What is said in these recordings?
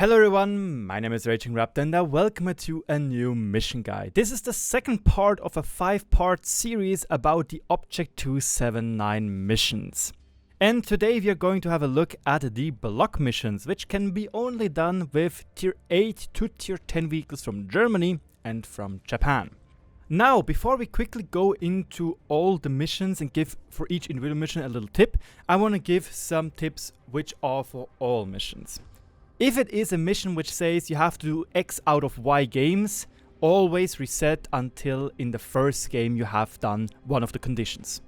Hello everyone, my name is RagingRaptor and I welcome you to a new mission guide. This is the second part of a 5-part series about the Object 279 missions. And today we are going to have a look at the Bloc Missions, which can be only done with Tier 8 to Tier 10 vehicles from Germany and from Japan. Now, before we quickly go into all the missions and give for each individual mission a little tip, I want to give some tips which are for all missions. If it is a mission which says you have to do X out of Y games, always reset until in the first game you have done one of the conditions.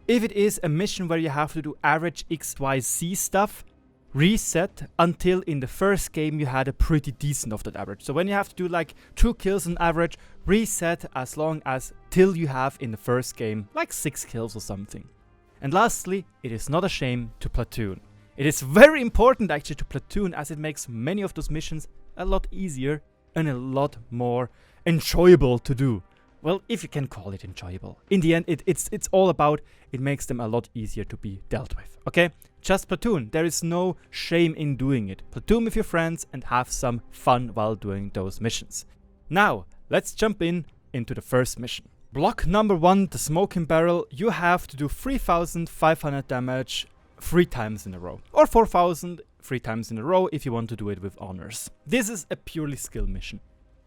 If it is a mission where you have to do average XYZ stuff, reset until in the first game you had a pretty decent of that average. So when you have to do like 2 kills on average, reset as long as till you have in the first game like 6 kills or something. And lastly, it is not a shame to platoon. It is very important actually to platoon, as it makes many of those missions a lot easier and a lot more enjoyable to do. Well, if you can call it enjoyable. In the end, it's all about it makes them a lot easier to be dealt with. Okay? Just platoon. There is no shame in doing it. Platoon with your friends and have some fun while doing those missions. Now, let's jump into the first mission. Block number 1, the smoking barrel. You have to do 3,500 damage 3 times in a row, or 4,000 3 times in a row if you want to do it with honors. This is a purely skill mission.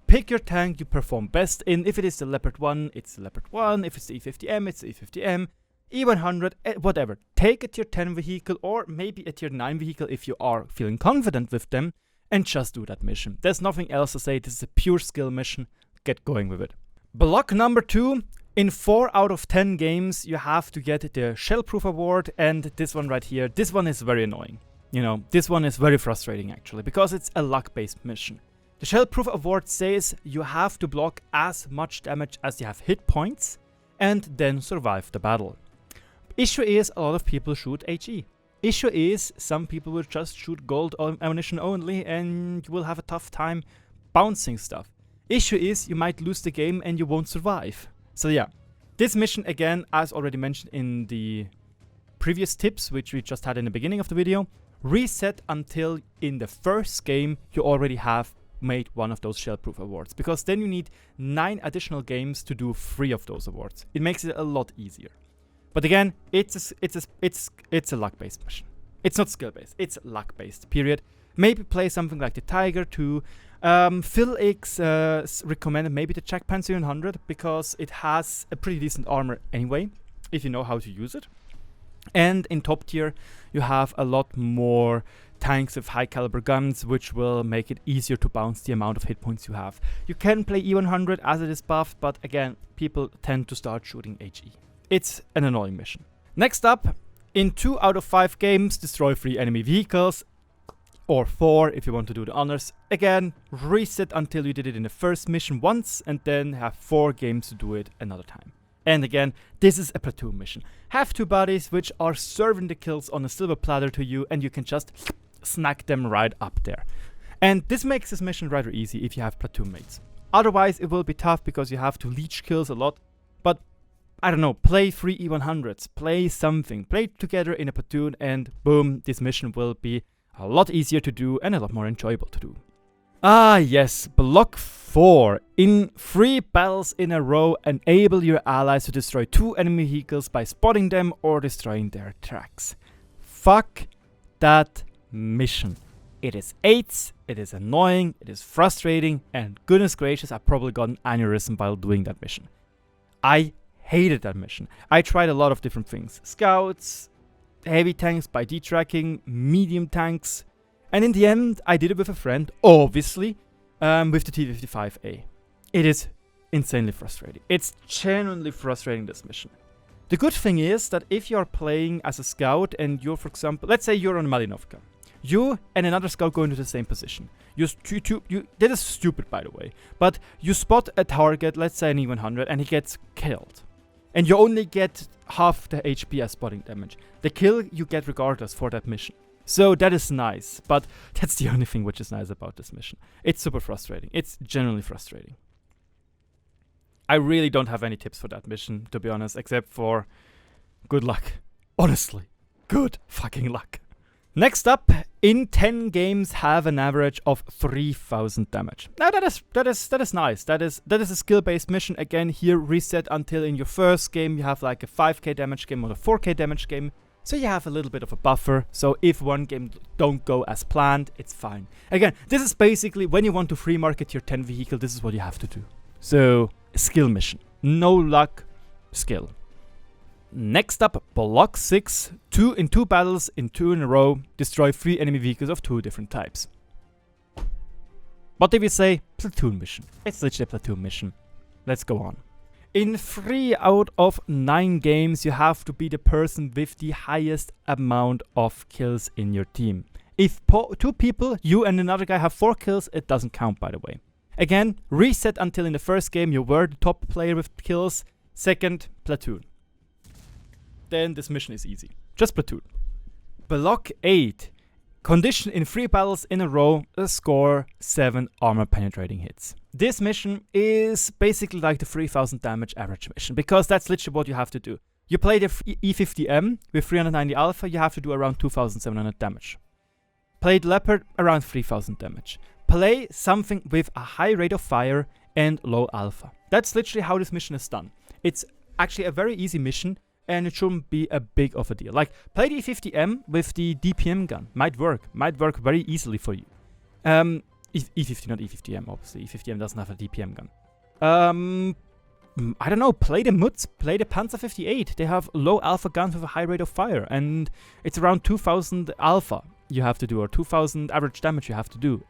Pick your tank you perform best in. If it is the Leopard 1, it's the Leopard 1. If it's the E50M, it's the E50M. E100, whatever. Take a tier 10 vehicle or maybe a tier 9 vehicle if you are feeling confident with them, and just do that mission. There's nothing else to say. This is a pure skill mission. Get going with it. Block number 2. In 4 out of 10 games, you have to get the Shellproof award, and this one right here, this one is very annoying. You know, this one is very frustrating actually, because it's a luck-based mission. The Shellproof award says you have to block as much damage as you have hit points, and then survive the battle. Issue is, a lot of people shoot HE. Issue is, some people will just shoot gold ammunition only, and you will have a tough time bouncing stuff. Issue is, you might lose the game and you won't survive. So yeah, this mission again, as already mentioned in the previous tips, which we just had in the beginning of the video, reset until in the first game you already have made one of those Shellproof awards, because then you need 9 additional games to do 3 of those awards. It makes it a lot easier. But again, it's a luck-based mission. It's not skill-based, it's luck-based, period. Maybe play something like the Tiger 2. Phil X recommended maybe the Jack Panzer 100 because it has a pretty decent armor anyway, if you know how to use it. And in top tier, you have a lot more tanks with high caliber guns, which will make it easier to bounce the amount of hit points you have. You can play E100 as it is buffed, but again, people tend to start shooting HE. It's an annoying mission. Next up, in 2 out of 5 games, destroy 3 enemy vehicles. Or 4 if you want to do the honors. Again, reset until you did it in the first mission once, and then have 4 games to do it another time. And again, this is a platoon mission. Have 2 buddies which are serving the kills on a silver platter to you, and you can just snack them right up there. And this makes this mission rather easy if you have platoon mates. Otherwise, it will be tough because you have to leech kills a lot. But I don't know, play 3 E100s, play something, play together in a platoon, and boom, this mission will be a lot easier to do and a lot more enjoyable to do. Ah yes, Block 4. In 3 battles in a row, enable your allies to destroy 2 enemy vehicles by spotting them or destroying their tracks. Fuck that mission. It is AIDS, it is annoying, it is frustrating, and goodness gracious, I probably got an aneurysm while doing that mission. I hated that mission. I tried a lot of different things. Scouts, heavy tanks by detracking, medium tanks, and in the end I did it with a friend, obviously, with the T55A. It is insanely frustrating. It's genuinely frustrating, this mission. The good thing is that if you're playing as a scout and you're, for example, let's say you're on Malinovka, you and another scout go into the same position. That is stupid, by the way, but you spot a target, let's say an E100, and he gets killed. And you only get half the HP as spotting damage. The kill you get regardless for that mission. So that is nice, but that's the only thing which is nice about this mission. It's super frustrating. It's genuinely frustrating. I really don't have any tips for that mission, to be honest, except for good luck. Honestly, good fucking luck. Next up, in 10 games have an average of 3000 damage. Now that is nice. That is a skill-based mission. Again, here reset until in your first game you have like a 5k damage game or a 4k damage game. So you have a little bit of a buffer. So if one game don't go as planned, it's fine. Again, this is basically when you want to free market your 10 vehicle, this is what you have to do. So, skill mission. No luck, skill. Next up, Bloc 6. 2 in 2 battles in 2 in a row. Destroy 3 enemy vehicles of 2 different types. What did we say? Platoon mission. It's literally a platoon mission. Let's go on. In 3 out of 9 games, you have to be the person with the highest amount of kills in your team. If 2 people, you and another guy, have 4 kills, it doesn't count, by the way. Again, reset until in the first game you were the top player with kills. Second, platoon. Then this mission is easy. Just platoon. Bloc 8. Condition in 3 battles in a row, score 7 armor penetrating hits. This mission is basically like the 3000 damage average mission, because that's literally what you have to do. You play the E50M with 390 alpha, you have to do around 2700 damage. Play the Leopard, around 3000 damage. Play something with a high rate of fire and low alpha. That's literally how this mission is done. It's actually a very easy mission, and it shouldn't be a big of a deal. Like, play the E50M with the DPM gun. Might work very easily for you. E50, not E50M, obviously. E50M doesn't have a DPM gun. I don't know, play the Mutz, play the Panzer 58. They have low alpha guns with a high rate of fire, and it's around 2000 alpha you have to do, or 2000 average damage you have to do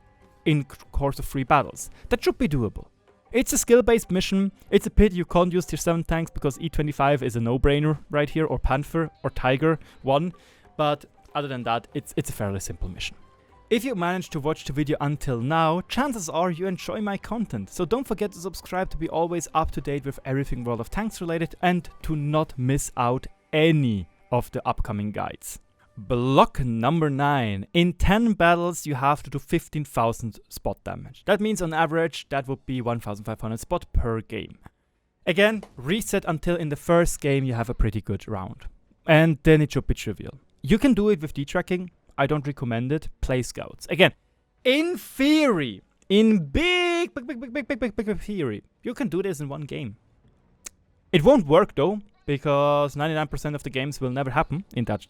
in course of 3 battles. That should be doable. It's a skill-based mission. It's a pity you can't use Tier 7 tanks because E25 is a no-brainer right here, or Panther, or Tiger 1. But other than that, it's a fairly simple mission. If you managed to watch the video until now, chances are you enjoy my content. So don't forget to subscribe to be always up to date with everything World of Tanks related and to not miss out any of the upcoming guides. Block number 9. In 10 battles, you have to do 15,000 spot damage. That means on average, that would be 1,500 spot per game. Again, reset until in the first game you have a pretty good round. And then it should be trivial. You can do it with D-tracking. I don't recommend it. Play scouts. Again, in theory, in big theory, you can do this in 1 game. It won't work though, because 99% of the games will never happen in that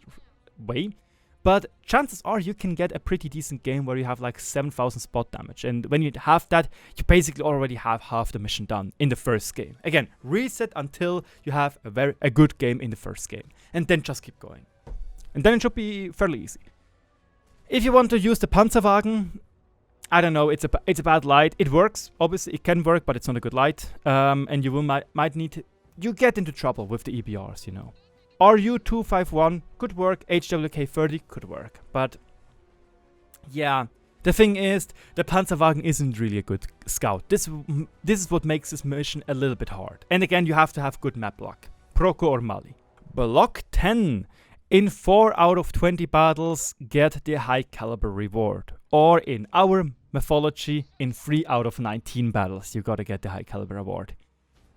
way, but chances are you can get a pretty decent game where you have like 7,000 spot damage, and when you have that, you basically already have half the mission done in the first game. Again, reset until you have a good game in the first game, and then just keep going, and then it should be fairly easy. If you want to use the Panzerwagen, I don't know, it's a bad light. It works, obviously it can work, but it's not a good light, and you might need to, you get into trouble with the EBRs, you know. RU251 could work, HWK30 could work, but yeah, the thing is, the Panzerwagen isn't really a good scout. This is what makes this mission a little bit hard. And again, you have to have good map luck. Proco or Mali. Block 10. In 4 out of 20 battles, get the high caliber reward. Or in our mythology, in 3 out of 19 battles, you gotta get the high caliber reward.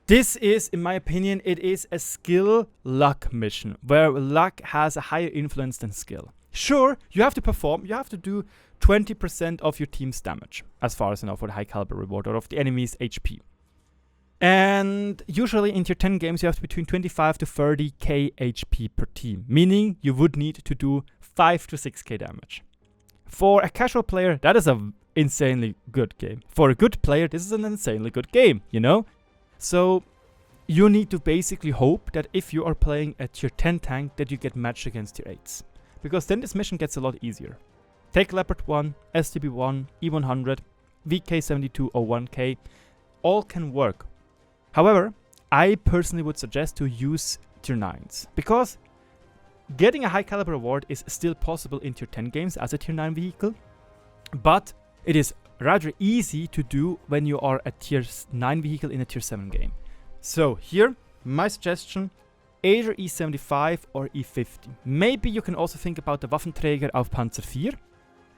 This is, in my opinion, it is a skill luck mission, where luck has a higher influence than skill. Sure, you have to perform, you have to do 20% of your team's damage, as far as I know, for the high caliber reward, or of the enemy's HP. And usually in Tier 10 games, you have to between 25 to 30k HP per team, meaning you would need to do 5 to 6k damage. For a casual player, that is an insanely good game. For a good player, this is an insanely good game, you know? So you need to basically hope that if you are playing a Tier 10 tank, that you get matched against Tier 8s. Because then this mission gets a lot easier. Take Leopard 1, STB 1, E100, VK72 or 1K, all can work. However, I personally would suggest to use Tier 9s, because getting a high caliber reward is still possible in Tier 10 games as a Tier 9 vehicle, but it is rather easy to do when you are a Tier 9 vehicle in a Tier 7 game. So here, my suggestion, either E75 or E50. Maybe you can also think about the Waffenträger auf Panzer 4.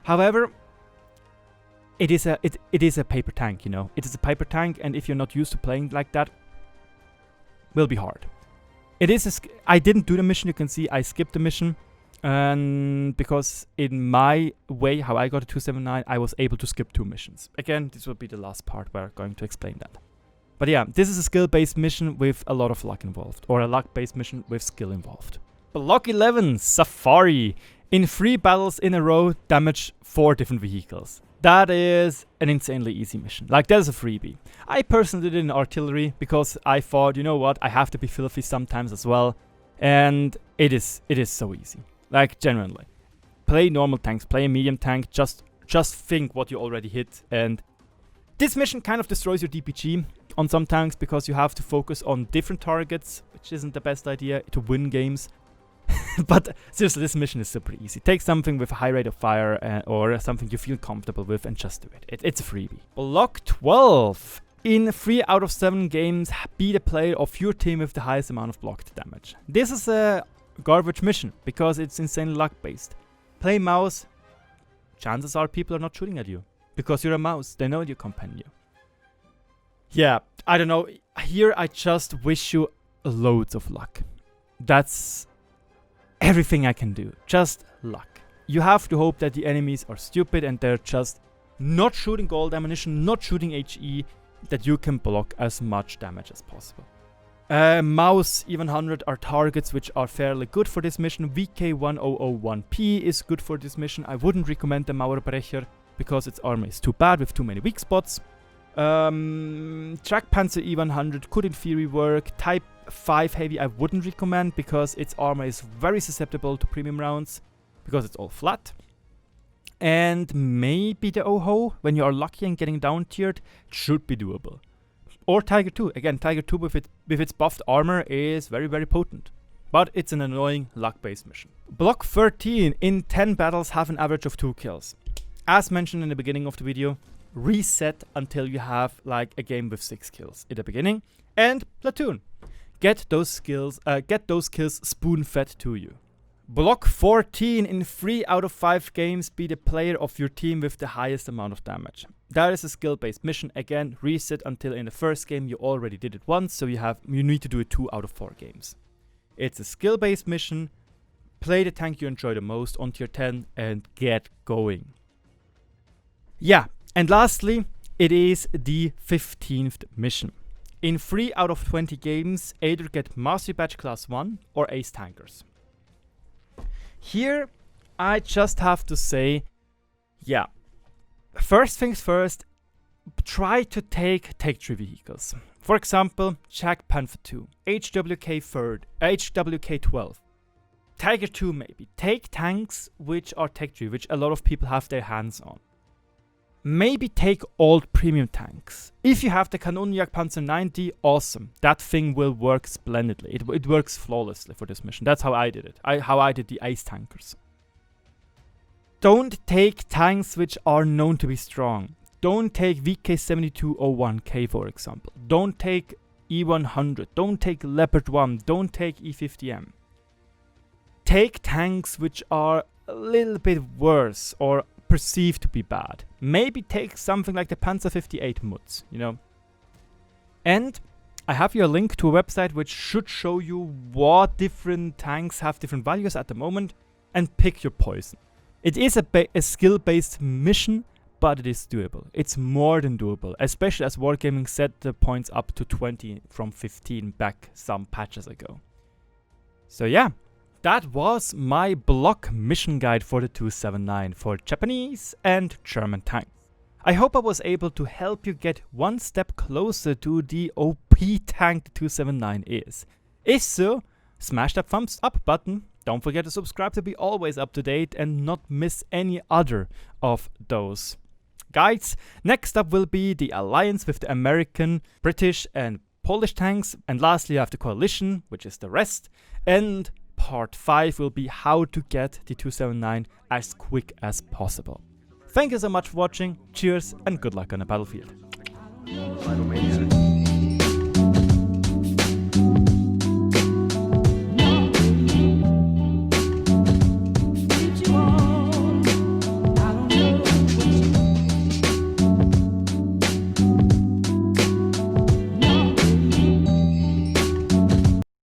However, it is a paper tank, you know. It is a paper tank, and if you're not used to playing like that, will be hard. It is I didn't do the mission, you can see I skipped the mission. And because in my way, how I got to 279, I was able to skip 2 missions. Again, this will be the last part where I'm going to explain that. But yeah, this is a skill-based mission with a lot of luck involved, or a luck-based mission with skill involved. Block 11, Safari. In 3 battles in a row, damage 4 different vehicles. That is an insanely easy mission. Like, that is a freebie. I personally did it in artillery because I thought, you know what, I have to be filthy sometimes as well. And it is so easy. Like, genuinely. Play normal tanks, play a medium tank, just think what you already hit. And this mission kind of destroys your DPG on some tanks because you have to focus on different targets, which isn't the best idea to win games. But seriously, this mission is super easy. Take something with a high rate of fire or something you feel comfortable with and just do it. It's a freebie. Block 12. In 3 out of 7 games, be the player of your team with the highest amount of blocked damage. This is a garbage mission because it's insanely luck based. Play mouse. Chances are people are not shooting at you because you're a mouse. They know you companion you. Yeah, I don't know. Here I just wish you loads of luck. That's everything I can do. Just luck. You have to hope that the enemies are stupid and they're just not shooting gold ammunition, not shooting HE, that you can block as much damage as possible. Mouse, even 100 are targets which are fairly good for this mission. VK1001P is good for this mission. I wouldn't recommend the Mauerbrecher because its armor is too bad with too many weak spots. Track Panzer E100 could in theory work. Type 5 Heavy I wouldn't recommend because its armor is very susceptible to premium rounds because it's all flat. And maybe the OHO, when you are lucky and getting down tiered, should be doable. Or Tiger 2. Again, Tiger 2 with its buffed armor is very, very potent. But it's an annoying luck-based mission. Block 13. In 10 battles have an average of 2 kills. As mentioned in the beginning of the video, reset until you have like a game with 6 kills in the beginning. And platoon. Get those kills spoon-fed to you. Block 14. In 3 out of 5 games, be the player of your team with the highest amount of damage. That is a skill-based mission. Again, reset until in the first game you already did it once, so you need to do it 2 out of 4 games. It's a skill-based mission. Play the tank you enjoy the most on tier 10 and get going. Yeah, and lastly, it is the 15th mission. In 3 out of 20 games, either get Mastery Badge Class 1 or Ace Tankers. Here, I just have to say, yeah, first things first, try to take 3 vehicles. For example, Jag Panther 2, HWK 3rd, HWK 12, Tiger 2 maybe. Take tanks which are Tech 3, which a lot of people have their hands on. Maybe take old premium tanks. If you have the Kanonjag Panzer 90, awesome. That thing will work splendidly. It works flawlessly for this mission. That's how I did it. How I did the Ace Tankers. Don't take tanks which are known to be strong. Don't take VK7201K, for example. Don't take E100. Don't take Leopard 1. Don't take E50M. Take tanks which are a little bit worse or perceived to be bad. Maybe take something like the Panzer 58 Mutz, you know. And I have here a link to a website which should show you what different tanks have different values at the moment, and pick your poison. It is a skill-based mission, but it is doable. It's more than doable, especially as Wargaming set the points up to 20 from 15 back some patches ago. So yeah. That was my block mission guide for the 279 for Japanese and German tanks. I hope I was able to help you get one step closer to the OP tank the 279 is. If so, smash that thumbs up button. Don't forget to subscribe to be always up to date and not miss any other of those guides. Next up will be the alliance with the American, British and Polish tanks. And lastly, you have the coalition, which is the rest. And Part 5 will be how to get the 279 as quick as possible. Thank you so much for watching, cheers and good luck on the battlefield.